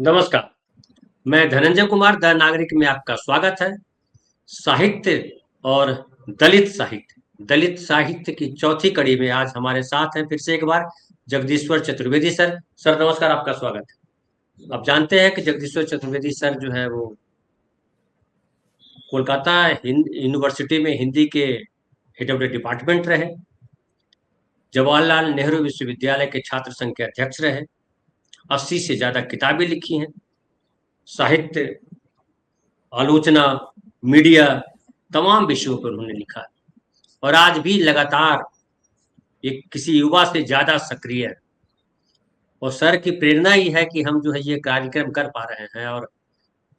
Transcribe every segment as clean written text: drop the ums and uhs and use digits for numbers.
नमस्कार, मैं धनंजय कुमार द नागरिक में आपका स्वागत है। साहित्य और दलित साहित्य की चौथी कड़ी में आज हमारे साथ हैं फिर से एक बार जगदीश्वर चतुर्वेदी सर। सर नमस्कार, आपका स्वागत है। आप जानते हैं कि जगदीश्वर चतुर्वेदी सर जो है वो कोलकाता यूनिवर्सिटी में हिंदी के हेड ऑफ द डिपार्टमेंट रहे, जवाहरलाल नेहरू विश्वविद्यालय के छात्र संघ के अध्यक्ष रहे, 80 से ज्यादा किताबें लिखी हैं, साहित्य, आलोचना, मीडिया, तमाम विषयों पर उन्होंने लिखा है और आज भी लगातार एक किसी युवा से ज्यादा सक्रिय है। और सर की प्रेरणा ही है कि हम जो है ये कार्यक्रम कर पा रहे हैं, और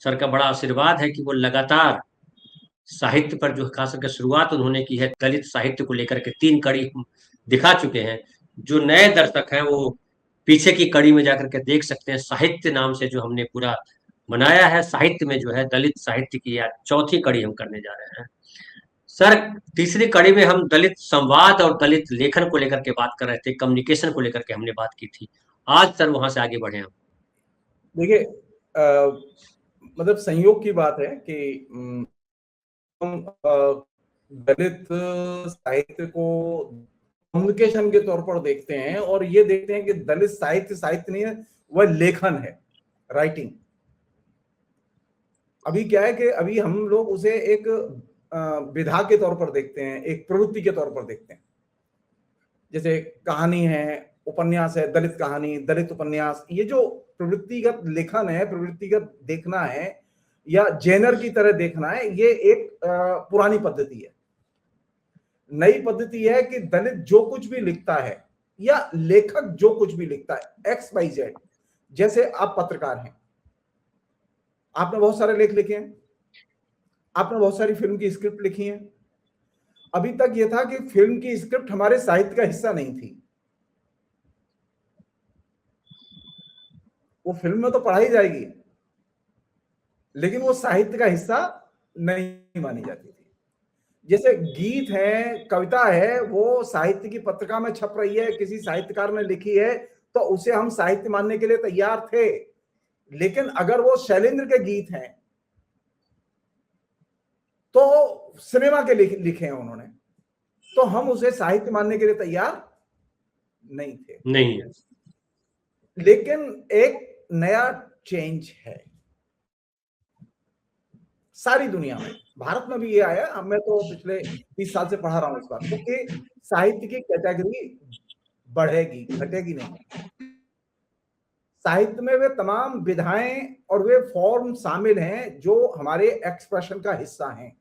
सर का बड़ा आशीर्वाद है कि वो लगातार साहित्य पर जो खास करके शुरुआत उन्होंने की है, दलित साहित्य को लेकर के 3 कड़ी दिखा चुके हैं। जो नए दर्शक हैं वो पीछे की कड़ी में जाकर के देख सकते हैं। साहित्य नाम से जो हमने पूरा बनाया है, साहित्य में जो है दलित साहित्य की आज चौथी कड़ी हम करने जा रहे हैं। सर, तीसरी कड़ी में हम दलित संवाद और दलित लेखन को लेकर के बात कर रहे थे, कम्युनिकेशन को लेकर के हमने बात की थी। आज सर वहां से आगे बढ़े हम। देखिए, मतलब संयोग की बात है कि हम दलित साहित्य को कम्युनिकेशन के तौर पर देखते हैं और ये देखते हैं कि दलित साहित्य नहीं है, वह लेखन है, राइटिंग। अभी क्या है कि अभी हम लोग उसे एक विधा के तौर पर देखते हैं, एक प्रवृत्ति के तौर पर देखते हैं। जैसे कहानी है, उपन्यास है, दलित कहानी, दलित उपन्यास, ये जो प्रवृत्तिगत लेखन है, प्रवृत्तिगत देखना है या जेनर की तरह देखना है, ये एक पुरानी पद्धति है। नई पद्धति है कि दलित जो कुछ भी लिखता है या लेखक जो कुछ भी लिखता है, XYZ। जैसे आप पत्रकार हैं, आपने बहुत सारे लेख लिखे हैं, आपने बहुत सारी फिल्म की स्क्रिप्ट लिखी है। अभी तक यह था कि फिल्म की स्क्रिप्ट हमारे साहित्य का हिस्सा नहीं थी। वो फिल्म में तो पढ़ाई जाएगी, लेकिन वो साहित्य का हिस्सा नहीं मानी जाती थी। जैसे गीत है, कविता है, वो साहित्य की पत्रिका में छप रही है, किसी साहित्यकार ने लिखी है, तो उसे हम साहित्य मानने के लिए तैयार थे। लेकिन अगर वो शैलेंद्र के गीत हैं तो सिनेमा के लिखे हैं उन्होंने, तो हम उसे साहित्य मानने के लिए तैयार नहीं थे। नहीं है। लेकिन एक नया चेंज है सारी दुनिया में, भारत में भी ये आया। मैं तो पिछले 30 साल से पढ़ा रहा हूं इस बात को कि साहित्य की कैटेगरी बढ़ेगी, घटेगी नहीं। साहित्य में वे तमाम विधाएं और वे फॉर्म शामिल हैं जो हमारे एक्सप्रेशन का हिस्सा हैं।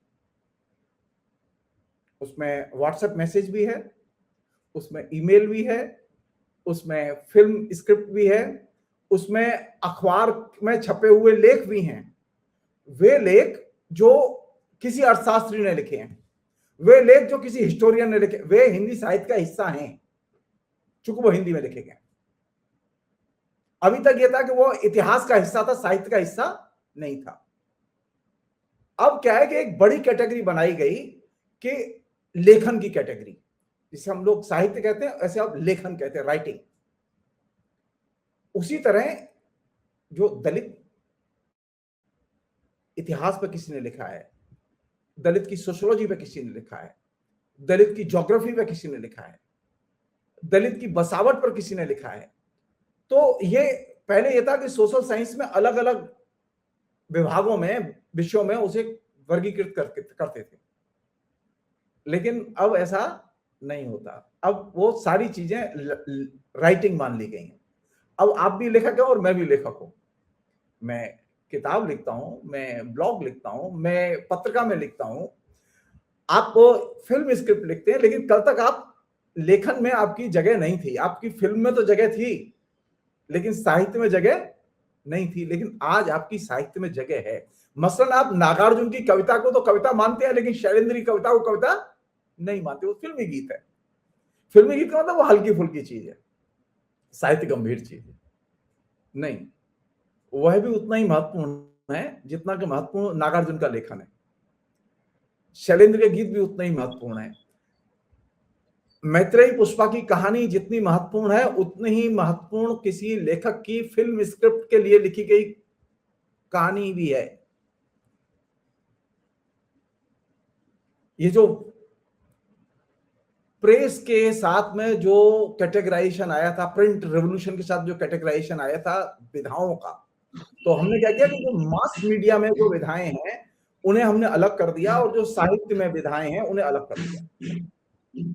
उसमें व्हाट्सएप मैसेज भी है, उसमें ईमेल भी है, उसमें फिल्म स्क्रिप्ट भी है, उसमें अखबार में छपे हुए लेख भी हैं। वे लेख जो किसी अर्थशास्त्री ने लिखे हैं, वे लेख जो किसी हिस्टोरियन ने लिखे, वे हिंदी साहित्य का हिस्सा हैं, चूंकि वो हिंदी में लिखे गए। अभी तक यह था कि वो इतिहास का हिस्सा था, साहित्य का हिस्सा नहीं था। अब क्या है कि एक बड़ी कैटेगरी बनाई गई कि लेखन की कैटेगरी, जिसे हम लोग साहित्य कहते हैं, ऐसे आप लेखन कहते हैं, राइटिंग। उसी तरह जो दलित इतिहास पर किसी ने लिखा है, दलित की सोशियोलॉजी पे किसी ने लिखा है, दलित की ज्योग्राफी पे किसी ने लिखा है, दलित की बसावट पर किसी ने लिखा है। तो ये पहले ये था कि सोशल साइंस में अलग अलग विभागों में, विषयों में उसे वर्गीकृत करते थे, लेकिन अब ऐसा नहीं होता। अब वो सारी चीजें राइटिंग मान ली गई हैं। अब आप भी लेखक हो और मैं भी लेखक हूं। मैं किताब लिखता हूं, मैं ब्लॉग लिखता हूं, मैं पत्रिका में लिखता हूं, आप फिल्म स्क्रिप्ट लिखते हैं। लेकिन कल तक आप लेखन में आपकी जगह नहीं थी। आपकी फिल्म में तो जगह थी, लेकिन साहित्य में जगह नहीं थी। लेकिन आज आपकी साहित्य में जगह है। मसलन आप नागार्जुन की कविता को तो कविता मानते हैं, लेकिन शैलेंद्र की कविता को कविता नहीं मानते। वो फिल्मी गीत है। फिल्मी गीत का मतलब वो हल्की फुल्की चीज है, साहित्य गंभीर चीज है नहीं। वह भी उतना ही महत्वपूर्ण है जितना कि महत्वपूर्ण नागार्जुन का लेखन है। शैलेंद्र के गीत भी उतना ही महत्वपूर्ण है। मैत्रेयी पुष्पा की कहानी जितनी महत्वपूर्ण है, उतनी ही महत्वपूर्ण किसी लेखक की फिल्म स्क्रिप्ट के लिए लिखी गई कहानी भी है। ये जो प्रेस के साथ में जो कैटेगराइजेशन आया था, प्रिंट रेवोल्यूशन के साथ जो कैटेगराइजेशन आया था विधाओं का, तो हमने क्या किया कि जो मास मीडिया में जो विधाएं हैं उन्हें हमने अलग कर दिया और जो साहित्य में विधाएं हैं उन्हें अलग कर दिया।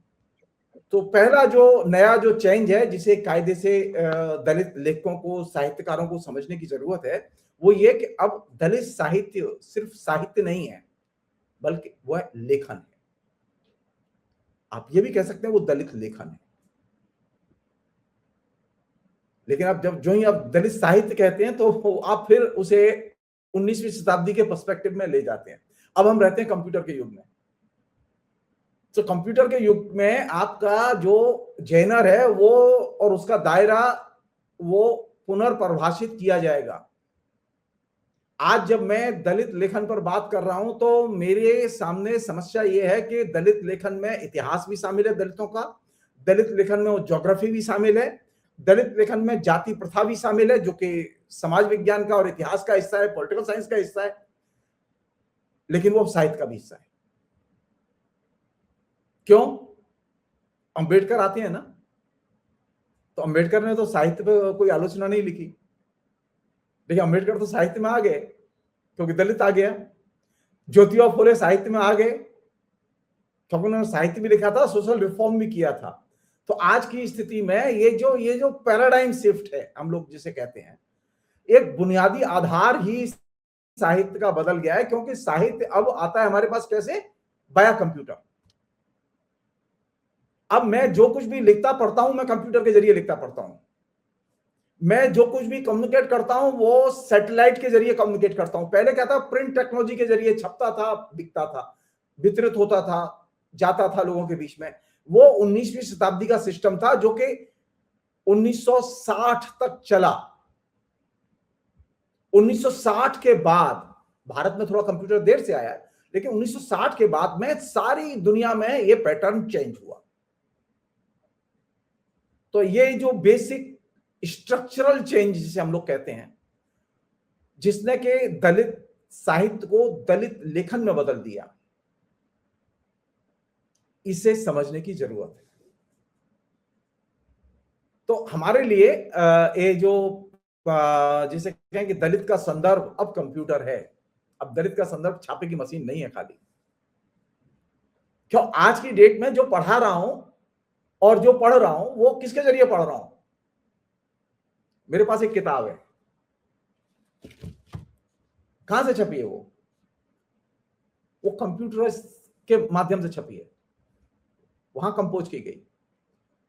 तो पहला जो नया जो चेंज है जिसे कायदे से दलित लेखकों को, साहित्यकारों को समझने की जरूरत है, वो ये कि अब दलित साहित्य सिर्फ साहित्य नहीं है, बल्कि वह लेखन है। आप ये भी कह सकते हैं वो दलित लेखन है। लेकिन आप जब जो ही आप दलित साहित्य कहते हैं तो आप फिर उसे 19वीं शताब्दी के पर्सपेक्टिव में ले जाते हैं। अब हम रहते हैं कंप्यूटर के युग में। तो कंप्यूटर के युग में आपका जो जेनर है वो और उसका दायरा वो पुनर्परिभाषित किया जाएगा। आज जब मैं दलित लेखन पर बात कर रहा हूं तो मेरे सामने समस्या ये है कि दलित लेखन में इतिहास भी शामिल है दलितों का, दलित लेखन में वो ज्योग्राफी भी शामिल है, दलित लेखन में जाति प्रथा भी शामिल है जो कि समाज विज्ञान का और इतिहास का हिस्सा है, पॉलिटिकल साइंस का हिस्सा है, लेकिन वो साहित्य का भी हिस्सा है। क्यों? अंबेडकर आते हैं ना, तो अंबेडकर ने तो साहित्य पे कोई आलोचना नहीं लिखी, लेकिन अंबेडकर तो साहित्य में आ गए क्योंकि दलित आ गया। ज्योतिबा फुले साहित्य में आ गए क्योंकि उन्होंने साहित्य भी लिखा था, सोशल रिफॉर्म भी किया था। तो आज की स्थिति में ये जो पैराडाइम शिफ्ट है हम लोग जिसे कहते हैं, एक बुनियादी आधार ही साहित्य का बदल गया है, क्योंकि साहित्य अब आता है हमारे पास कैसे? बाया कंप्यूटर। अब मैं जो कुछ भी लिखता पढ़ता हूं मैं कंप्यूटर के जरिए लिखता पढ़ता हूं। मैं जो कुछ भी कम्युनिकेट करता हूं वो सैटेलाइट के जरिए कम्युनिकेट करता हूं। पहले क्या था? प्रिंट टेक्नोलॉजी के जरिए छपता था, बिकता था, वितरित होता था, जाता था लोगों के बीच में। वो 19वीं शताब्दी का सिस्टम था जो कि 1960 तक चला। 1960 के बाद भारत में थोड़ा कंप्यूटर देर से आया, लेकिन 1960 के बाद में सारी दुनिया में ये पैटर्न चेंज हुआ। तो ये जो बेसिक स्ट्रक्चरल चेंज जिसे हम लोग कहते हैं, जिसने के दलित साहित्य को दलित लेखन में बदल दिया, इसे समझने की जरूरत है। तो हमारे लिए ये जो जिसे कहें कि दलित का संदर्भ अब कंप्यूटर है। अब दलित का संदर्भ छापे की मशीन नहीं है खाली। क्यों? आज की डेट में जो पढ़ा रहा हूं और जो पढ़ रहा हूं वो किसके जरिए पढ़ रहा हूं? मेरे पास एक किताब है, कहां से छपी है? वो कंप्यूटर के माध्यम से छपी है, वहां कंपोज की गई,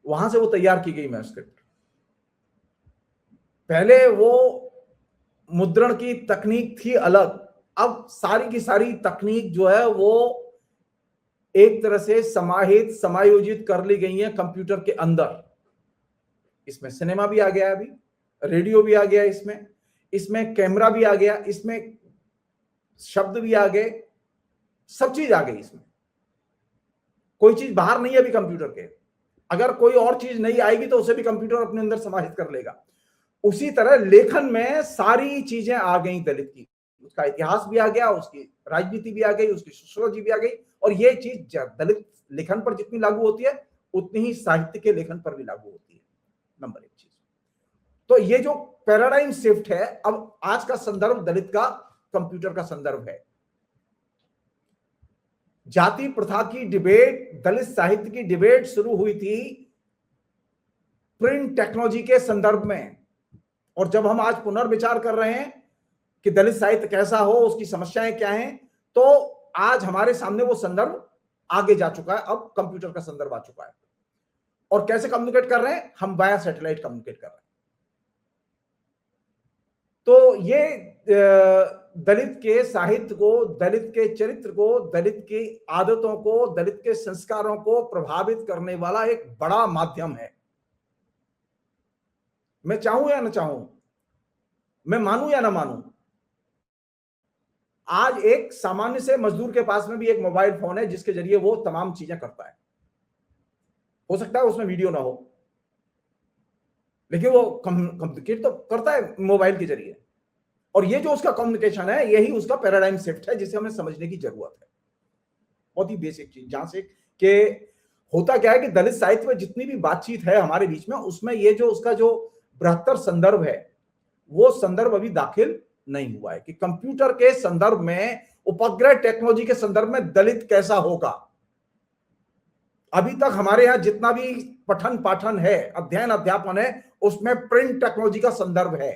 वहां से वो तैयार की गई मैन्युस्क्रिप्ट। पहले वो मुद्रण की तकनीक थी अलग, अब सारी की सारी तकनीक जो है वो एक तरह से समाहित समायोजित कर ली गई है कंप्यूटर के अंदर। इसमें सिनेमा भी आ गया है, अभी रेडियो भी आ गया इसमें कैमरा भी आ गया, इसमें शब्द भी आ गए, सब चीज आ गई इसमें। कोई चीज बाहर नहीं है अभी कंप्यूटर के। अगर कोई और चीज नहीं आएगी तो उसे भी कंप्यूटर अपने अंदर समाहित कर लेगा। उसी तरह लेखन में सारी चीजें आ गई दलित की, उसका इतिहास भी आ गया, उसकी राजनीति भी आ गई, उसकी सोशियोलॉजी भी आ गई। और ये चीज दलित लेखन पर जितनी लागू होती है उतनी ही साहित्य के लेखन पर भी लागू होती है। नंबर एक चीज। तो ये जो पैराडाइम शिफ्ट है, अब आज का संदर्भ दलित का कंप्यूटर का संदर्भ है। जाति प्रथा की डिबेट, दलित साहित्य की डिबेट शुरू हुई थी प्रिंट टेक्नोलॉजी के संदर्भ में। और जब हम आज पुनर्विचार कर रहे हैं कि दलित साहित्य कैसा हो, उसकी समस्याएं क्या हैं, तो आज हमारे सामने वो संदर्भ आगे जा चुका है। अब कंप्यूटर का संदर्भ आ चुका है। और कैसे कम्युनिकेट कर रहे हैं? हम वाया सैटेलाइट कम्युनिकेट कर रहे हैं। तो ये दलित के साहित्य को, दलित के चरित्र को, दलित की आदतों को, दलित के संस्कारों को प्रभावित करने वाला एक बड़ा माध्यम है। मैं चाहूं या ना चाहूं, मैं मानूं या ना मानूं, आज एक सामान्य से मजदूर के पास में भी एक मोबाइल फोन है जिसके जरिए वो तमाम चीजें करता है। हो सकता है उसमें वीडियो ना हो, लेकिन वो कम्युनिकेट तो करता है मोबाइल के जरिए, और ये जो उसका कम्युनिकेशन है यही उसका पैराडाइम शिफ्ट है जिसे हमें समझने की जरूरत है। बहुत ही बेसिक चीज, जहां से कि होता क्या है कि दलित साहित्य में जितनी भी बातचीत है हमारे बीच में, उसमें ये जो उसका जो बृहत्तर संदर्भ है वो संदर्भ अभी दाखिल नहीं हुआ है कि कंप्यूटर के संदर्भ में, उपग्रह टेक्नोलॉजी के संदर्भ में दलित कैसा होगा। अभी तक हमारे यहां जितना भी पठन पाठन है, अध्ययन अध्यापन है, उसमें प्रिंट टेक्नोलॉजी का संदर्भ है।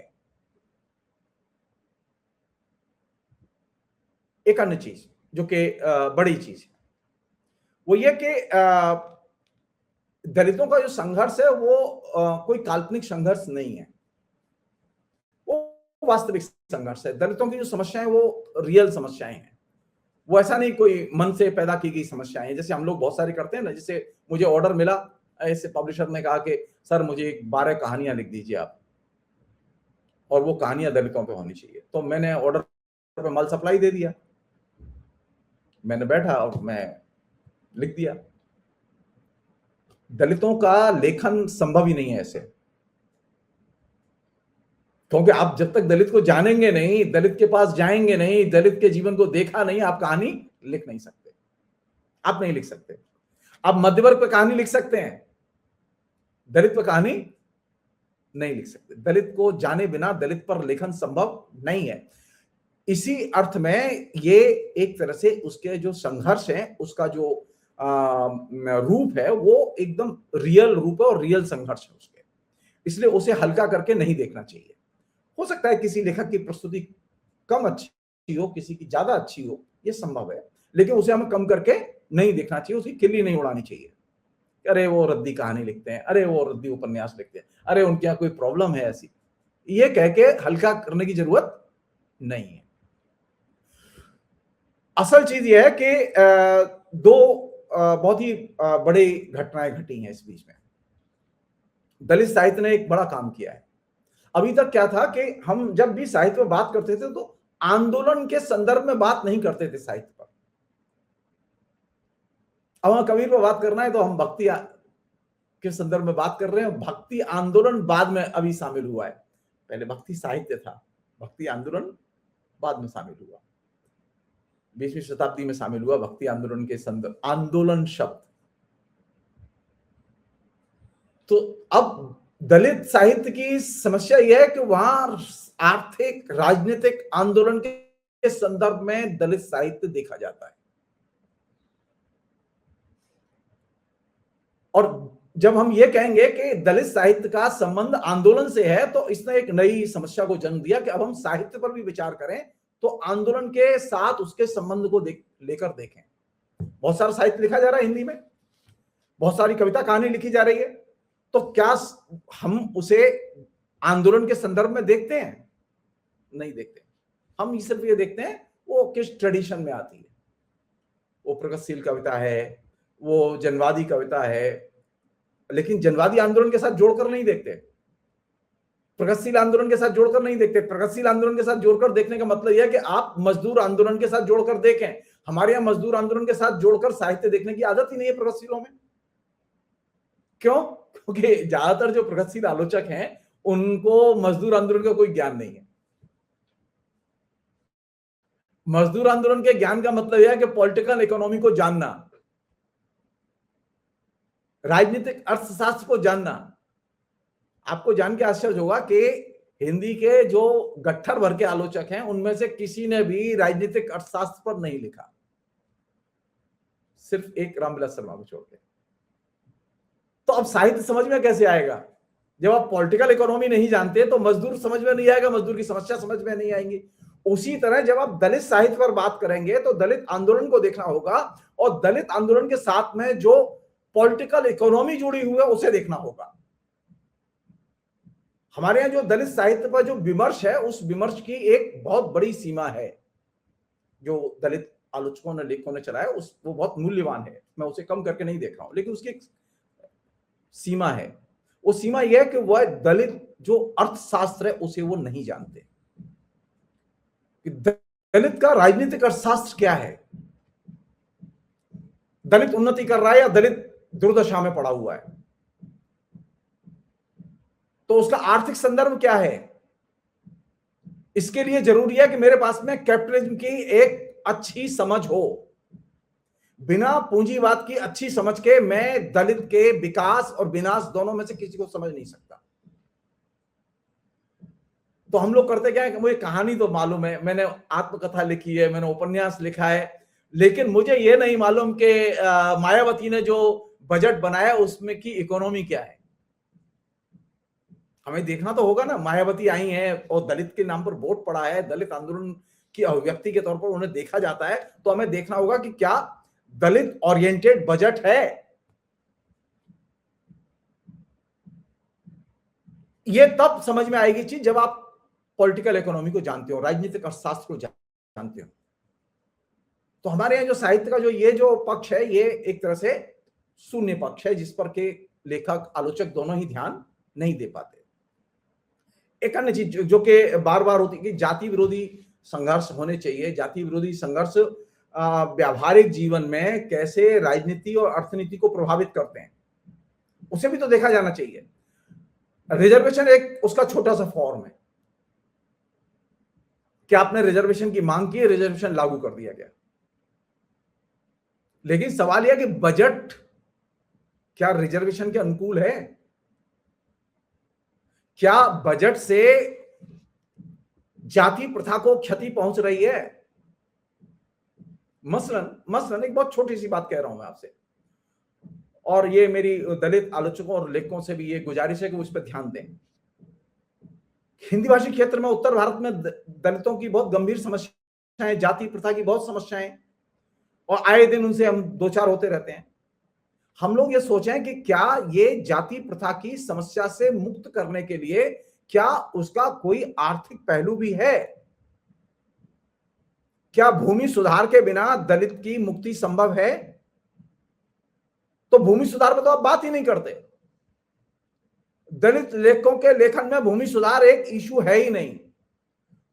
एक अन्य चीज जो कि बड़ी चीज है वो ये कि दलितों का जो संघर्ष है वो कोई काल्पनिक संघर्ष नहीं है, वो वास्तविक संघर्ष है। दलितों की जो समस्याएं वो रियल समस्याएं हैं, वो ऐसा नहीं कोई मन से पैदा की गई समस्याएं हैं जैसे हम लोग बहुत सारे करते हैं ना। जैसे मुझे ऑर्डर मिला, ऐसे पब्लिशर ने कहा कि सर मुझे 12 कहानियां लिख दीजिए आप, और वो कहानियां दलितों पे होनी चाहिए। तो मैंने ऑर्डर पे माल सप्लाई दे दिया, मैंने बैठा और मैं लिख दिया। दलितों का लेखन संभव ही नहीं है ऐसे, क्योंकि आप जब तक दलित को जानेंगे नहीं, दलित के पास जाएंगे नहीं, दलित के जीवन को देखा नहीं, आप कहानी लिख नहीं सकते। आप नहीं लिख सकते। आप मध्य वर्ग पर कहानी लिख सकते हैं, दलित पर कहानी नहीं लिख सकते। दलित को जाने बिना दलित पर लेखन संभव नहीं है। इसी अर्थ में ये एक तरह से उसके जो संघर्ष है, उसका जो रूप है वो एकदम रियल रूप है और रियल संघर्ष है उसके, इसलिए उसे हल्का करके नहीं देखना चाहिए। हो सकता है किसी लेखक की प्रस्तुति कम अच्छी हो, किसी की ज्यादा अच्छी हो, ये संभव है, लेकिन उसे हमें कम करके नहीं देखना चाहिए, उसकी खिल्ली नहीं उड़ानी चाहिए। अरे वो रद्दी कहानी लिखते हैं, अरे वो रद्दी उपन्यास लिखते हैं, अरे उनके यहाँ कोई प्रॉब्लम है ऐसी, ये कह के हल्का करने की जरूरत नहीं है। असल चीज यह है कि दो बहुत ही बड़ी घटनाएं घटी हैं इस बीच में। दलित साहित्य ने एक बड़ा काम किया है। अभी तक क्या था कि हम जब भी साहित्य में बात करते थे तो आंदोलन के संदर्भ में बात नहीं करते थे साहित्य पर। अब हम कबीर पर बात करना है तो हम भक्ति के संदर्भ में बात कर रहे हैं। भक्ति आंदोलन बाद में अभी शामिल हुआ है, पहले भक्ति साहित्य था, भक्ति आंदोलन बाद में शामिल हुआ, 20वीं शताब्दी में शामिल हुआ भक्ति आंदोलन के संदर्भ, आंदोलन शब्द। तो अब दलित साहित्य की समस्या यह है कि वहां आर्थिक राजनीतिक आंदोलन के संदर्भ में दलित साहित्य देखा जाता है, और जब हम ये कहेंगे कि दलित साहित्य का संबंध आंदोलन से है तो इसने एक नई समस्या को जन्म दिया कि अब हम साहित्य पर भी विचार करें तो आंदोलन के साथ उसके संबंध को लेकर देखें। बहुत सारा साहित्य लिखा जा रहा है हिंदी में, बहुत सारी कविता कहानी लिखी जा रही है, तो क्या हम उसे आंदोलन के संदर्भ में देखते हैं? नहीं देखते। हम सिर्फ ये देखते हैं वो किस ट्रेडिशन में आती है, वो प्रगतिशील कविता है, वो जनवादी कविता है, लेकिन जनवादी आंदोलन के साथ जोड़कर नहीं देखते, प्रगतिशील आंदोलन के साथ जोड़कर नहीं देखते। प्रगतिशील आंदोलन के साथ जोड़कर देखने का मतलब यह है कि आप मजदूर आंदोलन के साथ जोड़कर देखें। हमारे यहां मजदूर आंदोलन के साथ जोड़कर साहित्य देखने की आदत ही नहीं है प्रगतिशीलों में। क्यों? क्योंकि ज्यादातर जो प्रगतिशील आलोचक हैं उनको मजदूर आंदोलन का कोई ज्ञान नहीं है। मजदूर आंदोलन के ज्ञान का मतलब यह है कि पॉलिटिकल इकोनॉमी को जानना, राजनीतिक अर्थशास्त्र को जानना। आपको जान के आश्चर्य होगा कि हिंदी के जो गट्ठर भर के आलोचक हैं उनमें से किसी ने भी राजनीतिक अर्थशास्त्र पर नहीं लिखा, सिर्फ एक रामविलास शर्मा को छोड़ के। तो अब साहित्य समझ में कैसे आएगा? जब आप पॉलिटिकल इकोनॉमी नहीं जानते तो मजदूर समझ में नहीं आएगा, मजदूर की समस्या समझ में नहीं आएंगी। उसी तरह जब आप दलित साहित्य पर बात करेंगे तो दलित आंदोलन को देखना होगा, और दलित आंदोलन के साथ में जो पॉलिटिकल इकोनॉमी जुड़ी हुई है उसे देखना होगा। हमारे यहाँ जो दलित साहित्य पर जो विमर्श है, उस विमर्श की एक बहुत बड़ी सीमा है जो दलित आलोचकों ने, लेखकों ने चलाया, वो बहुत मूल्यवान है, मैं उसे कम करके नहीं देख रहा हूं, लेकिन उसकी एक सीमा है। वो सीमा यह है कि वह दलित जो अर्थशास्त्र है उसे वो नहीं जानते कि दलित का राजनीतिक अर्थशास्त्र क्या है। दलित उन्नति कर रहा है या दलित दुर्दशा में पड़ा हुआ है। तो उसका आर्थिक संदर्भ क्या है? इसके लिए जरूरी है कि मेरे पास में कैपिटलिज्म की एक अच्छी समझ हो। बिना पूंजीवाद की अच्छी समझ के मैं दलित के विकास और विनाश दोनों में से किसी को समझ नहीं सकता। तो हम लोग करते क्या है कि मुझे कहानी तो मालूम है, मैंने आत्मकथा लिखी है, मैंने उपन्यास लिखा है, लेकिन मुझे यह नहीं मालूम कि मायावती ने जो बजट बनाया उसमें की इकोनॉमी क्या है। हमें देखना तो होगा ना, मायावती आई हैं और दलित के नाम पर वोट पड़ा है, दलित आंदोलन की अभिव्यक्ति के तौर पर उन्हें देखा जाता है, तो हमें देखना होगा कि क्या दलित ओरिएंटेड बजट है। यह तब समझ में आएगी चीज जब आप पॉलिटिकल इकोनॉमी को जानते हो, राजनीतिक अर्थशास्त्र को जानते हो। तो हमारे यहां जो साहित्य का जो पक्ष है, ये एक तरह से शून्य पक्ष है, जिस पर के लेखक आलोचक दोनों ही ध्यान नहीं दे पाते। एक अन्य चीज जो कि बार बार होती है कि जाति विरोधी संघर्ष होने चाहिए। जाति विरोधी संघर्ष व्यावहारिक जीवन में कैसे राजनीति और अर्थनीति को प्रभावित करते हैं, उसे भी तो देखा जाना चाहिए। रिजर्वेशन एक उसका छोटा सा फॉर्म है कि आपने रिजर्वेशन की मांग की, रिजर्वेशन लागू कर दिया गया। लेकिन सवाल यह कि बजट क्या रिजर्वेशन के अनुकूल है? क्या बजट से जाति प्रथा को क्षति पहुंच रही है? मसलन एक बहुत छोटी सी बात कह रहा हूं मैं आपसे, और ये मेरी दलित आलोचकों और लेखकों से भी ये गुजारिश है कि उस पर ध्यान दें। हिंदी भाषी क्षेत्र में उत्तर भारत में दलितों की बहुत गंभीर समस्याएं, जाति प्रथा की बहुत समस्याएं, और आए दिन उनसे हम दो चार होते रहते हैं। हम लोग ये सोचें कि क्या ये जाति प्रथा की समस्या से मुक्त करने के लिए क्या उसका कोई आर्थिक पहलू भी है? क्या भूमि सुधार के बिना दलित की मुक्ति संभव है? तो भूमि सुधार पर तो आप बात ही नहीं करते। दलित लेखकों के लेखन में भूमि सुधार एक इशू है ही नहीं।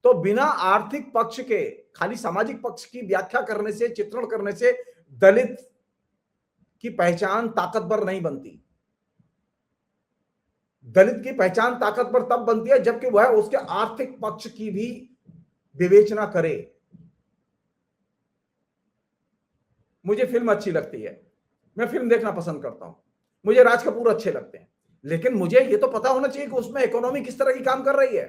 तो बिना आर्थिक पक्ष के खाली सामाजिक पक्ष की व्याख्या करने से, चित्रण करने से दलित की पहचान ताकतवर नहीं बनती। दलित की पहचान ताकतवर तब बनती है जबकि वह उसके आर्थिक पक्ष की भी विवेचना करे। मुझे फिल्म अच्छी लगती है, मैं फिल्म देखना पसंद करता हूं, मुझे राज कपूर अच्छे लगते हैं, लेकिन मुझे यह तो पता होना चाहिए कि उसमें इकोनॉमी किस तरह की काम कर रही है।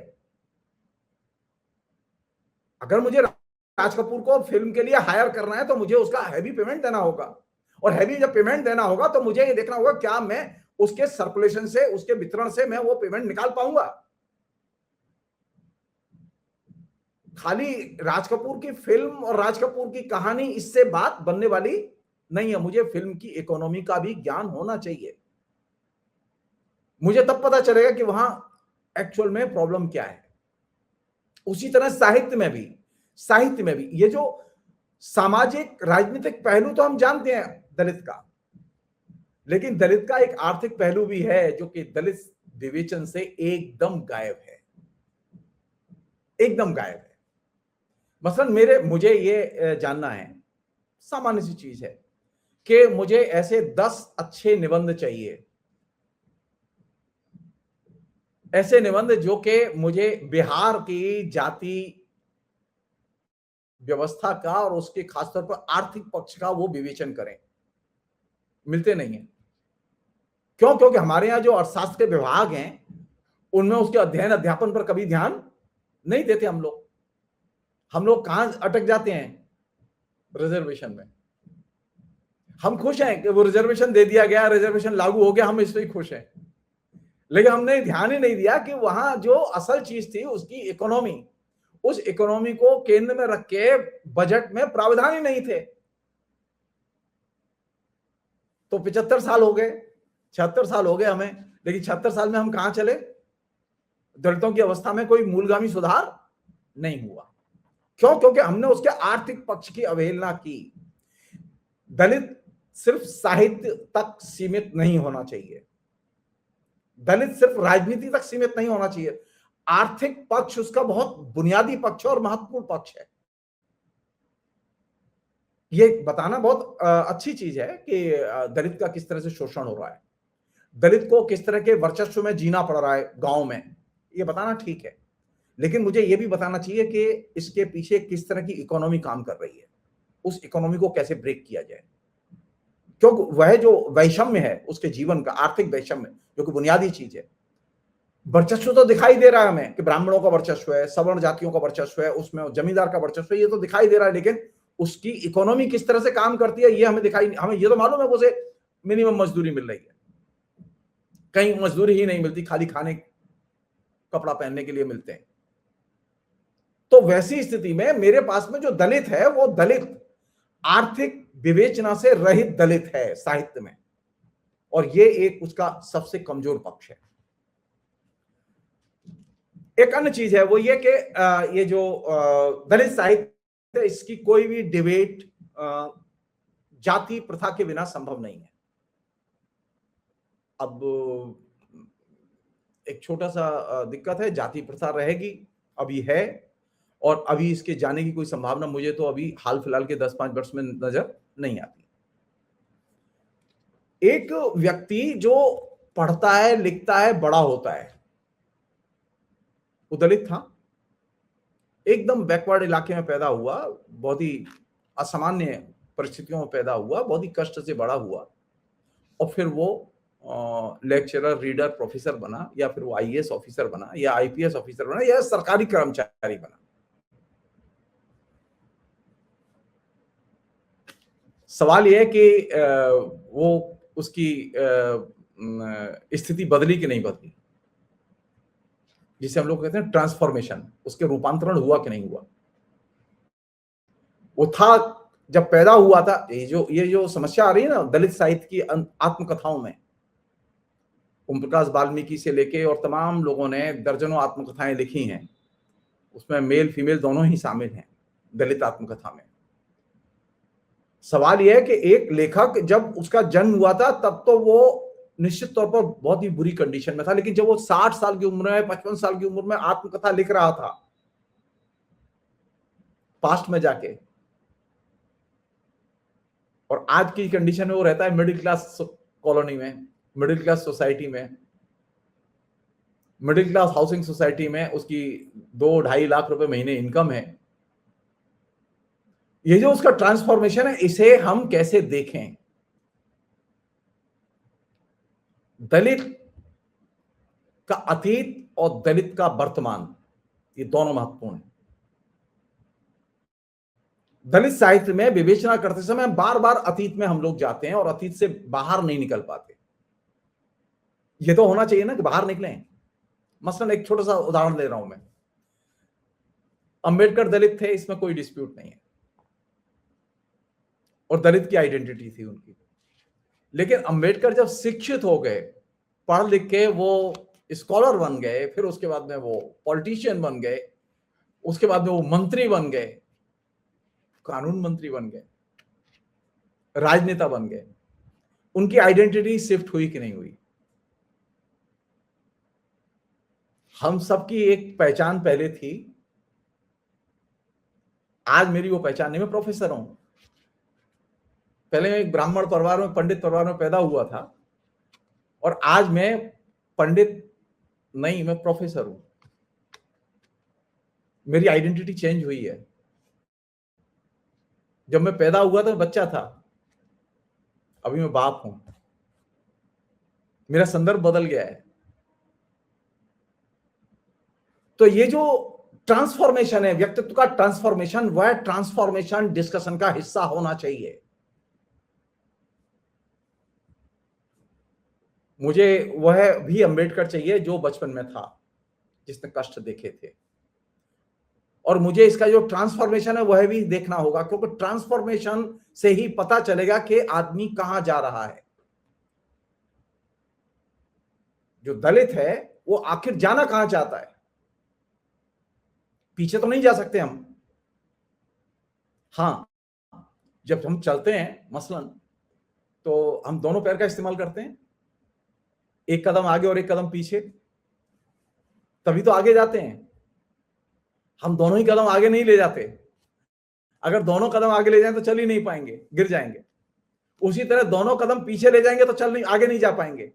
अगर मुझे राज कपूर को फिल्म के लिए हायर करना है तो मुझे उसका हैवी पेमेंट देना होगा, और हैवी जब पेमेंट देना होगा तो मुझे ये देखना होगा क्या मैं उसके सर्कुलेशन से, उसके वितरण से मैं वो पेमेंट निकाल पाऊंगा। खाली राज कपूर की फिल्म और राज कपूर की कहानी इससे बात बनने वाली नहीं है। मुझे फिल्म की इकोनॉमी का भी ज्ञान होना चाहिए। मुझे तब पता चलेगा कि वहां एक्चुअल में प्रॉब्लम क्या है। उसी तरह साहित्य में भी ये जो सामाजिक राजनीतिक पहलू तो हम जानते हैं दलित का, लेकिन दलित का एक आर्थिक पहलू भी है जो कि दलित विवेचन से एकदम गायब है, एकदम गायब है। मसलन मुझे ये जानना है, सामान्य सी चीज है कि मुझे ऐसे 10 अच्छे निबंध चाहिए, ऐसे निबंध जो कि मुझे बिहार की जाति व्यवस्था का और उसके खासतौर पर आर्थिक पक्ष का वो विवेचन करें। मिलते नहीं है। क्यों? क्योंकि हमारे यहाँ जो अर्थशास्त्र के विभाग हैं उनमें उसके अध्ययन अध्यापन पर कभी ध्यान नहीं देते। हम लोग कहां अटक जाते हैं? रिजर्वेशन में। हम खुश हैं कि वो रिजर्वेशन दे दिया गया, रिजर्वेशन लागू हो गया, हम इससे ही खुश हैं, लेकिन हमने ध्यान ही नहीं दिया कि वहां जो असल चीज थी उसकी इकोनॉमी, उस इकोनॉमी को केंद्र में रख के बजट में प्रावधान ही नहीं थे। तो 75 साल हो गए, 76 साल हो गए हमें, लेकिन 76 साल में हम कहां चले? दलितों की अवस्था में कोई मूलगामी सुधार नहीं हुआ। क्यों? क्योंकि हमने उसके आर्थिक पक्ष की अवहेलना की। दलित सिर्फ साहित्य तक सीमित नहीं होना चाहिए, दलित सिर्फ राजनीति तक सीमित नहीं होना चाहिए। आर्थिक पक्ष उसका बहुत बुनियादी पक्ष और महत्वपूर्ण पक्ष है। ये बताना बहुत अच्छी चीज है कि दलित का किस तरह से शोषण हो रहा है, दलित को किस तरह के वर्चस्व में जीना पड़ रहा है गांव में, ये बताना ठीक है। लेकिन मुझे ये भी बताना चाहिए कि इसके पीछे किस तरह की इकोनॉमी काम कर रही है, उस इकोनॉमी को कैसे ब्रेक किया जाए। क्योंकि वह जो वैषम्य है उसके जीवन का, आर्थिक वैषम्य जो कि बुनियादी चीज है, वर्चस्व तो दिखाई दे रहा है हमें कि ब्राह्मणों का वर्चस्व है, सवर्ण जातियों का वर्चस्व है, उसमें जमींदार का वर्चस्व है, ये तो दिखाई दे रहा है। लेकिन उसकी इकोनॉमी किस तरह से काम करती है ये हमें ये तो मालूम है, उसे मिनिमम मजदूरी मिल रही है, कहीं मजदूरी ही नहीं मिलती, खाली खाने कपड़ा पहनने के लिए मिलते हैं। तो वैसी स्थिति में मेरे पास में जो दलित है वो दलित आर्थिक विवेचना से रहित दलित है साहित्य में, और ये एक उसका सबसे कमजोर पक्ष है। एक अन्य चीज है वो ये कि ये जो दलित साहित्य, इसकी कोई भी डिबेट जाति प्रथा के बिना संभव नहीं है। अब एक छोटा सा दिक्कत है, जाति प्रथा रहेगी, अभी है, और अभी इसके जाने की कोई संभावना मुझे तो अभी हाल फिलहाल के 10-5 वर्ष में नजर नहीं आती। एक व्यक्ति जो पढ़ता है, लिखता है, बड़ा होता है, वो दलित था, एकदम बैकवर्ड इलाके में पैदा हुआ, बहुत ही असामान्य परिस्थितियों में पैदा हुआ, बहुत ही कष्ट से बड़ा हुआ, और फिर वो लेक्चरर, रीडर, प्रोफेसर बना, या फिर वो आईएएस ऑफिसर बना, या आईपीएस ऑफिसर बना, या सरकारी कर्मचारी बना। सवाल यह है कि वो उसकी स्थिति बदली कि नहीं बदली, जिसे हम लोग कहते हैं ट्रांसफॉर्मेशन, उसके रूपांतरण हुआ कि नहीं हुआ। वो था जब पैदा हुआ था, ये जो समस्या आ रही है ना दलित साहित्य की आत्मकथाओं में, ओम प्रकाश वाल्मीकि से लेके और तमाम लोगों ने दर्जनों आत्मकथाएं लिखी हैं, उसमें मेल फीमेल दोनों ही शामिल हैं दलित आत्मकथा में। सवाल यह है कि एक लेखक जब उसका जन्म हुआ था तब तो वो निश्चित तौर पर बहुत ही बुरी कंडीशन में था, लेकिन जब वो 60 साल की उम्र में, 55 साल की उम्र में आत्मकथा लिख रहा था पास्ट में जाके, और आज की कंडीशन में वो रहता है मिडिल क्लास कॉलोनी में, मिडिल क्लास सोसाइटी में, मिडिल क्लास हाउसिंग सोसाइटी में, उसकी 2-2.5 लाख रुपए महीने इनकम है। ये जो उसका ट्रांसफॉर्मेशन है, इसे हम कैसे देखें। दलित का अतीत और दलित का वर्तमान, ये दोनों महत्वपूर्ण है। दलित साहित्य में विवेचना करते समय बार बार अतीत में हम लोग जाते हैं और अतीत से बाहर नहीं निकल पाते। ये तो होना चाहिए ना कि बाहर निकलें। मसलन एक छोटा सा उदाहरण ले रहा हूं मैं, अंबेडकर दलित थे, इसमें कोई डिस्प्यूट नहीं है, और दलित की आइडेंटिटी थी उनकी। लेकिन अंबेडकर जब शिक्षित हो गए, पढ़ लिख के वो स्कॉलर बन गए, फिर उसके बाद में वो पॉलिटिशियन बन गए, उसके बाद में वो मंत्री बन गए, कानून मंत्री बन गए, राजनेता बन गए, उनकी आइडेंटिटी शिफ्ट हुई कि नहीं हुई। हम सबकी एक पहचान पहले थी, आज मेरी वो पहचान नहीं। मैं प्रोफेसर हूं, पहले मैं एक ब्राह्मण परिवार में, पंडित परिवार में पैदा हुआ था, और आज मैं पंडित नहीं, मैं प्रोफेसर हूं। मेरी आइडेंटिटी चेंज हुई है। जब मैं पैदा हुआ था बच्चा था, अभी मैं बाप हूं, मेरा संदर्भ बदल गया है। तो ये जो ट्रांसफॉर्मेशन है, व्यक्तित्व का ट्रांसफॉर्मेशन, वह ट्रांसफॉर्मेशन डिस्कशन का हिस्सा होना चाहिए। मुझे वह भी अंबेडकर चाहिए जो बचपन में था, जिसने कष्ट देखे थे, और मुझे इसका जो ट्रांसफॉर्मेशन है वह भी देखना होगा, क्योंकि ट्रांसफॉर्मेशन से ही पता चलेगा कि आदमी कहां जा रहा है। जो दलित है वो आखिर जाना कहां चाहता है, पीछे तो नहीं जा सकते हम। हाँ, जब हम चलते हैं मसलन, तो हम दोनों पैर का इस्तेमाल करते हैं, एक कदम आगे और एक कदम पीछे, तभी तो आगे जाते हैं। हम दोनों ही कदम आगे नहीं ले जाते। अगर दोनों कदम आगे ले जाएं तो चल ही नहीं पाएंगे, गिर जाएंगे। उसी तरह दोनों कदम पीछे ले जाएंगे तो आगे नहीं जा पाएंगे।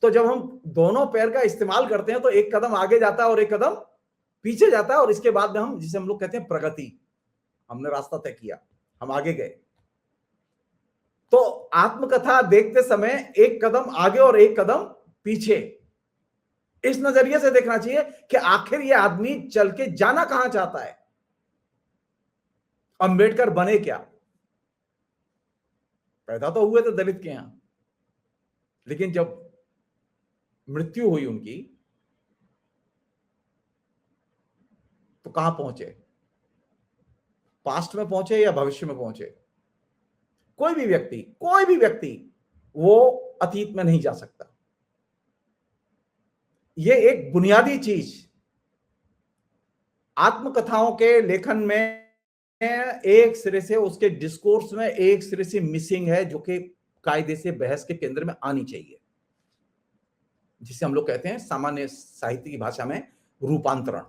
तो जब हम दोनों पैर का इस्तेमाल करते हैं तो एक कदम आगे जाता है और एक कदम पीछे जाता है, और इसके बाद में हम, जिसे हम लोग कहते हैं प्रगति, हमने रास्ता तय किया, हम आगे गए। तो आत्मकथा देखते समय एक कदम आगे और एक कदम पीछे, इस नजरिए से देखना चाहिए कि आखिर ये आदमी चल के जाना कहां चाहता है। अंबेडकर बने क्या? पैदा तो हुए थे दलित के यहां, लेकिन जब मृत्यु हुई उनकी तो कहां पहुंचे? पास्ट में पहुंचे या भविष्य में पहुंचे? कोई भी व्यक्ति वो अतीत में नहीं जा सकता। ये एक बुनियादी चीज आत्मकथाओं के लेखन में एक सिरे से, उसके डिस्कोर्स में एक सिरे से मिसिंग है, जो कि कायदे से बहस के केंद्र में आनी चाहिए, जिसे हम लोग कहते हैं सामान्य साहित्य की भाषा में रूपांतरण।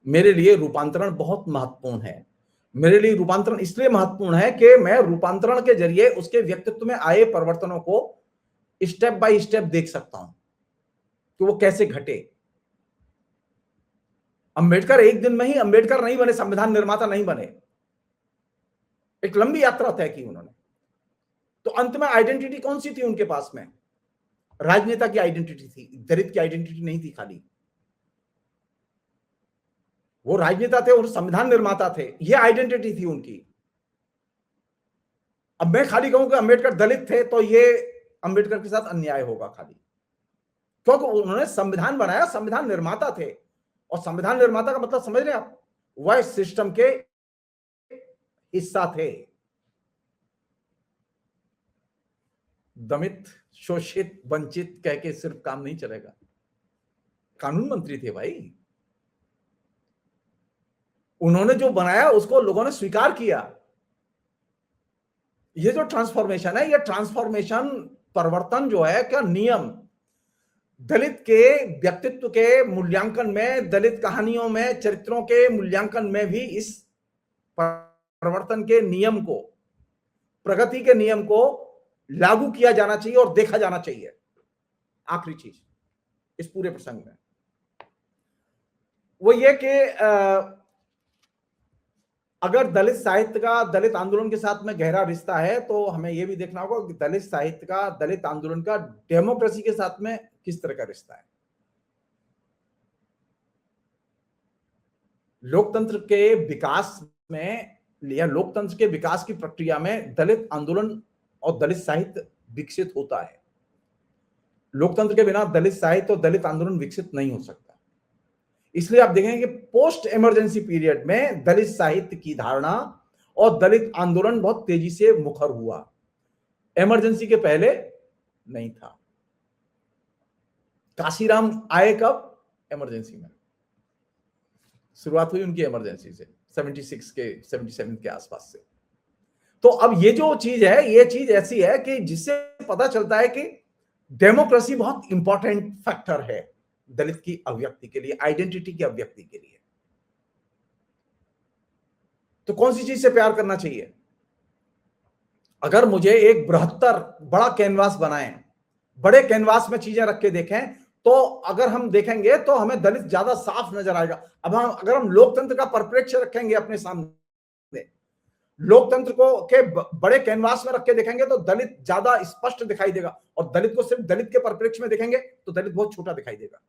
मेरे लिए रूपांतरण बहुत महत्वपूर्ण है। मेरे लिए रूपांतरण इसलिए महत्वपूर्ण है कि मैं रूपांतरण के जरिए उसके व्यक्तित्व में आए परिवर्तनों को स्टेप बाय स्टेप देख सकता हूं कि वो कैसे घटे। अंबेडकर एक दिन में ही अंबेडकर नहीं बने, संविधान निर्माता नहीं बने, एक लंबी यात्रा तय की उन्होंने। तो अंत में आइडेंटिटी कौन सी थी उनके पास में? राजनेता की आइडेंटिटी थी, दलित की आइडेंटिटी नहीं थी खाली। वो राजनेता थे और संविधान निर्माता थे, ये आइडेंटिटी थी उनकी। अब मैं खाली कहूं कि अंबेडकर दलित थे तो ये अंबेडकर के साथ अन्याय होगा खाली, क्योंकि उन्होंने संविधान बनाया, संविधान निर्माता थे। और संविधान निर्माता का मतलब समझ रहे हैं आप? वह सिस्टम के हिस्सा थे। दमित, शोषित, वंचित कह के सिर्फ काम नहीं चलेगा। कानून मंत्री थे भाई, उन्होंने जो बनाया उसको लोगों ने स्वीकार किया। ये जो ट्रांसफॉर्मेशन है, ये ट्रांसफॉर्मेशन, परिवर्तन जो है, क्या नियम दलित के व्यक्तित्व के मूल्यांकन में, दलित कहानियों में, चरित्रों के मूल्यांकन में भी इस परिवर्तन के नियम को, प्रगति के नियम को लागू किया जाना चाहिए और देखा जाना चाहिए। आखिरी चीज इस पूरे प्रसंग में वो ये कि अगर दलित साहित्य का दलित आंदोलन के साथ में गहरा रिश्ता है, तो हमें यह भी देखना होगा कि दलित साहित्य का, दलित आंदोलन का डेमोक्रेसी के साथ में किस तरह का रिश्ता है। लोकतंत्र के विकास में या लोकतंत्र के विकास की प्रक्रिया में दलित आंदोलन और दलित साहित्य विकसित होता है। लोकतंत्र के बिना दलित साहित्य और दलित आंदोलन विकसित नहीं हो सकता। इसलिए आप देखेंगे कि पोस्ट इमरजेंसी पीरियड में दलित साहित्य की धारणा और दलित आंदोलन बहुत तेजी से मुखर हुआ। इमरजेंसी के पहले नहीं था। काशीराम आए कब? इमरजेंसी में शुरुआत हुई उनकी, इमरजेंसी से 77 के आसपास से। तो अब ये जो चीज है, ये चीज ऐसी है कि जिससे पता चलता है कि डेमोक्रेसी बहुत इंपॉर्टेंट फैक्टर है दलित की अभिव्यक्ति के लिए, आइडेंटिटी की अभिव्यक्ति के लिए। तो कौन सी चीज से प्यार करना चाहिए? अगर मुझे एक बृहत्तर बड़ा कैनवास बनाएं, बड़े कैनवास में चीजें रख के देखें, तो अगर हम देखेंगे तो हमें दलित ज्यादा साफ नजर आएगा। अब अगर हम लोकतंत्र का परिप्रेक्ष्य रखेंगे अपने सामने, लोकतंत्र को के बड़े कैनवास में रख के देखेंगे तो दलित ज्यादा स्पष्ट दिखाई देगा, और दलित को सिर्फ दलित के परिप्रेक्ष्य में देखेंगे तो दलित बहुत छोटा दिखाई देगा।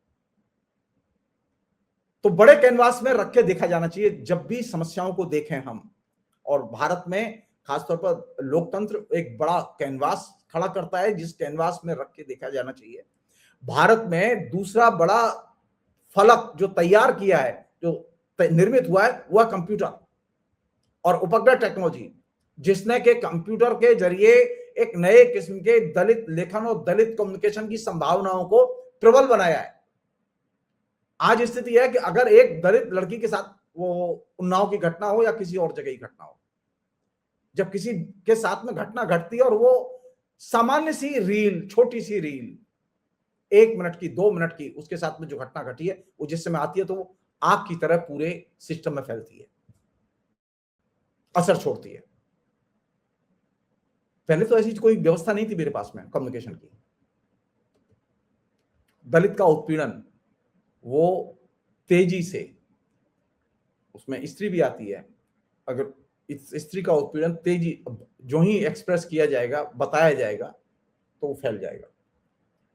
तो बड़े कैनवास में रख के देखा जाना चाहिए जब भी समस्याओं को देखें हम। और भारत में खासतौर पर लोकतंत्र एक बड़ा कैनवास खड़ा करता है, जिस कैनवास में रख के देखा जाना चाहिए। भारत में दूसरा बड़ा फलक जो तैयार किया है, जो निर्मित हुआ है, वह कंप्यूटर और उपग्रह टेक्नोलॉजी, जिसने के कंप्यूटर के जरिए एक नए किस्म के दलित लेखन और दलित कम्युनिकेशन की संभावनाओं को प्रबल बनाया है। आज स्थिति है कि अगर एक दलित लड़की के साथ, वो उन्नाव की घटना हो या किसी और जगह की घटना हो, जब किसी के साथ में घटना घटती है और वो सामान्य सी रील, छोटी सी रील, 1 मिनट की, 2 मिनट की, उसके साथ में जो घटना घटी है वो जिस समय आती है तो वो आग की तरह पूरे सिस्टम में फैलती है। असर छोड़ती है। पहले तो ऐसी कोई व्यवस्था नहीं थी मेरे पास में कम्युनिकेशन की। दलित का उत्पीड़न वो तेजी से, उसमें स्त्री भी आती है, अगर इस स्त्री का उत्पीड़न तेजी जो ही एक्सप्रेस किया जाएगा, बताया जाएगा, तो वो फैल जाएगा।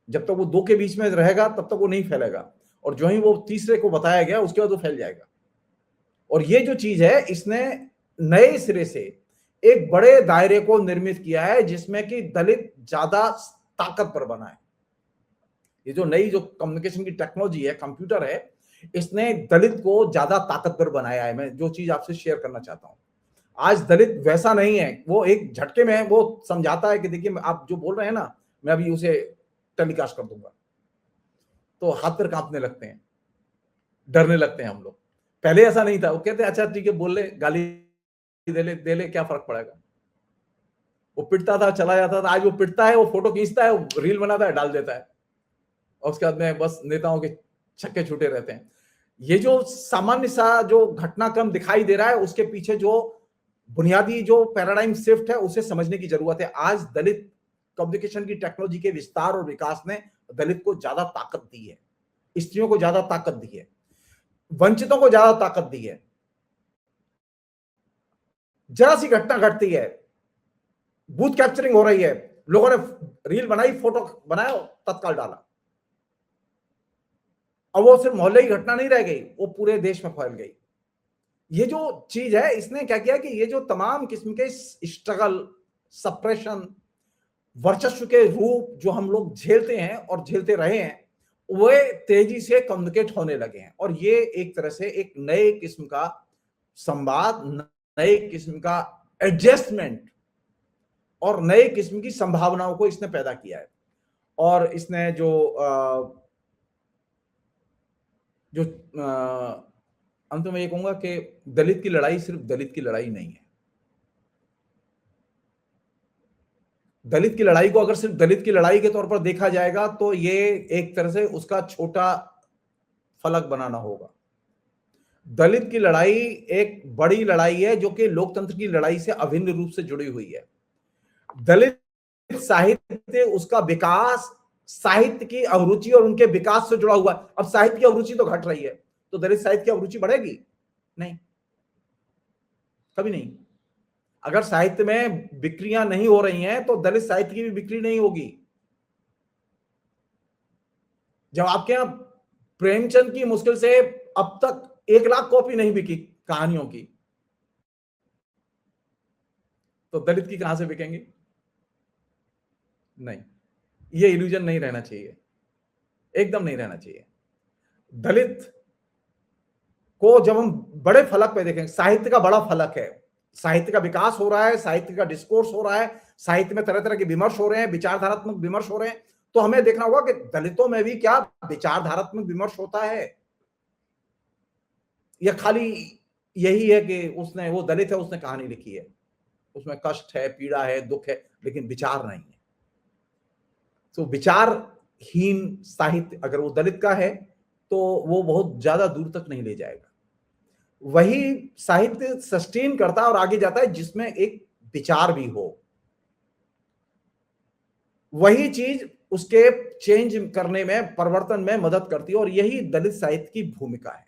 जब तक वो दो के बीच में रहेगा तब तक वो नहीं फैलेगा, और जो ही वो तीसरे को बताया गया उसके बाद वो फैल जाएगा। और ये जो चीज है, इसने नए सिरे से एक बड़े दायरे को निर्मित किया है जिसमें कि दलित ज्यादा ताकतवर बना है। ये जो नई जो कम्युनिकेशन की टेक्नोलॉजी है, कंप्यूटर है, इसने दलित को ज्यादा ताकतवर बनाया है। मैं जो चीज आपसे शेयर करना चाहता हूं, आज दलित वैसा नहीं है, वो एक झटके में वो समझाता है कि देखिए आप जो बोल रहे हैं ना, मैं अभी उसे टेलीकास्ट कर दूंगा, तो हाथ पैर कांपने लगते हैं, डरने लगते हैं हम लोग। पहले ऐसा नहीं था, वो कहते अच्छा ठीक है, बोल ले, गाली दे ले, क्या फर्क पड़ेगा। वो पिटता था, चला जाता था। आज वो पिटता है, वो फोटो खींचता है, वो रील बनाता है, डाल देता है, और उसके बाद में बस नेताओं के छक्के छूटे रहते हैं। ये जो सामान्य सा जो घटनाक्रम दिखाई दे रहा है, उसके पीछे जो बुनियादी जो पैराडाइम शिफ्ट है, उसे समझने की जरूरत है। आज दलित कम्युनिकेशन की टेक्नोलॉजी के विस्तार और विकास ने दलित को ज्यादा ताकत दी है, स्त्रियों को ज्यादा ताकत दी है, वंचितों को ज्यादा ताकत दी है। जरा सी घटना घटती है, बूथ कैप्चरिंग हो रही है, लोगों ने रील बनाई, फोटो बनाया, तत्काल डाला, अब वो सिर्फ मोहल्ले की घटना नहीं रह गई, वो पूरे देश में फैल गई। ये जो चीज है, इसने क्या किया कि ये जो तमाम किस्म के स्ट्रगल, सप्रेशन, वर्चस्व के रूप जो हम लोग झेलते हैं और झेलते रहे हैं, वे तेजी से कम्युनिकेट होने लगे हैं। और ये एक तरह से एक नए किस्म का संवाद, नए किस्म का एडजस्टमेंट और नए किस्म की संभावनाओं को इसने पैदा किया है। और इसने जो अंत में ये कहूंगा कि दलित की लड़ाई सिर्फ दलित की लड़ाई नहीं है। दलित की लड़ाई को अगर सिर्फ दलित की लड़ाई के तौर पर देखा जाएगा तो ये एक तरह से उसका छोटा फलक बनाना होगा। दलित की लड़ाई एक बड़ी लड़ाई है जो कि लोकतंत्र की लड़ाई से अभिन्न रूप से जुड़ी हुई है। दलित साहित्य, उसका विकास, साहित्य की अभिरुचि और उनके विकास से जुड़ा हुआ है। अब साहित्य की अभिरुचि तो घट रही है, तो दलित साहित्य की अभिरुचि बढ़ेगी? नहीं, कभी नहीं। अगर साहित्य में बिक्रियां नहीं हो रही हैं तो दलित साहित्य की भी बिक्री नहीं होगी। जब आपके यहां प्रेमचंद की मुश्किल से अब तक 1 लाख कॉपी नहीं बिकी कहानियों की, तो दलित की कहां से बिकेंगी? नहीं, ये इल्यूजन नहीं रहना चाहिए, एकदम नहीं रहना चाहिए। दलित को जब हम बड़े फलक पे देखें, साहित्य का बड़ा फलक है, साहित्य का विकास हो रहा है, साहित्य का डिस्कोर्स हो रहा है, साहित्य में तरह तरह के विमर्श हो रहे हैं, विचारधारात्मक विमर्श हो रहे हैं, तो हमें देखना होगा कि दलितों में भी क्या विचारधारात्मक विमर्श होता है, या खाली यही है कि उसने, वो दलित है, उसने कहानी लिखी है, उसमें कष्ट है, पीड़ा है, दुख है, लेकिन विचार नहीं है। तो विचारहीन साहित्य अगर वो दलित का है तो वो बहुत ज्यादा दूर तक नहीं ले जाएगा। वही साहित्य सस्टेन करता है और आगे जाता है जिसमें एक विचार भी हो, वही चीज उसके चेंज करने में, परिवर्तन में मदद करती है, और यही दलित साहित्य की भूमिका है।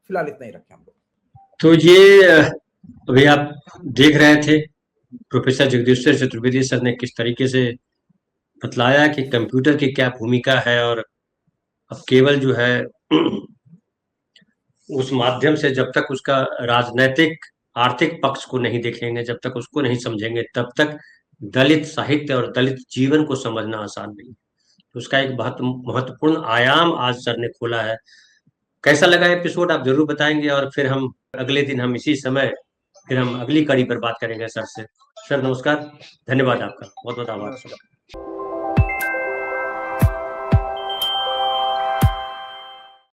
फिलहाल इतना ही रखें हम लोग। तो ये अभी आप देख रहे थे प्रोफेसर जगदीश्वर चतुर्वेदी सर ने किस तरीके से बतलाया कि कंप्यूटर की क्या भूमिका है, और अब केवल जो है उस माध्यम से जब तक उसका राजनैतिक आर्थिक पक्ष को नहीं देखेंगे, जब तक उसको नहीं समझेंगे, तब तक दलित साहित्य और दलित जीवन को समझना आसान नहीं है। तो उसका एक बहुत महत्वपूर्ण आयाम आज सर ने खोला है। कैसा लगा एपिसोड आप जरूर बताएंगे, और फिर हम अगले दिन हम इसी समय फिर हम अगली कड़ी पर बात करेंगे सर से। सर नमस्कार, धन्यवाद आपका, बहुत बहुत आभार।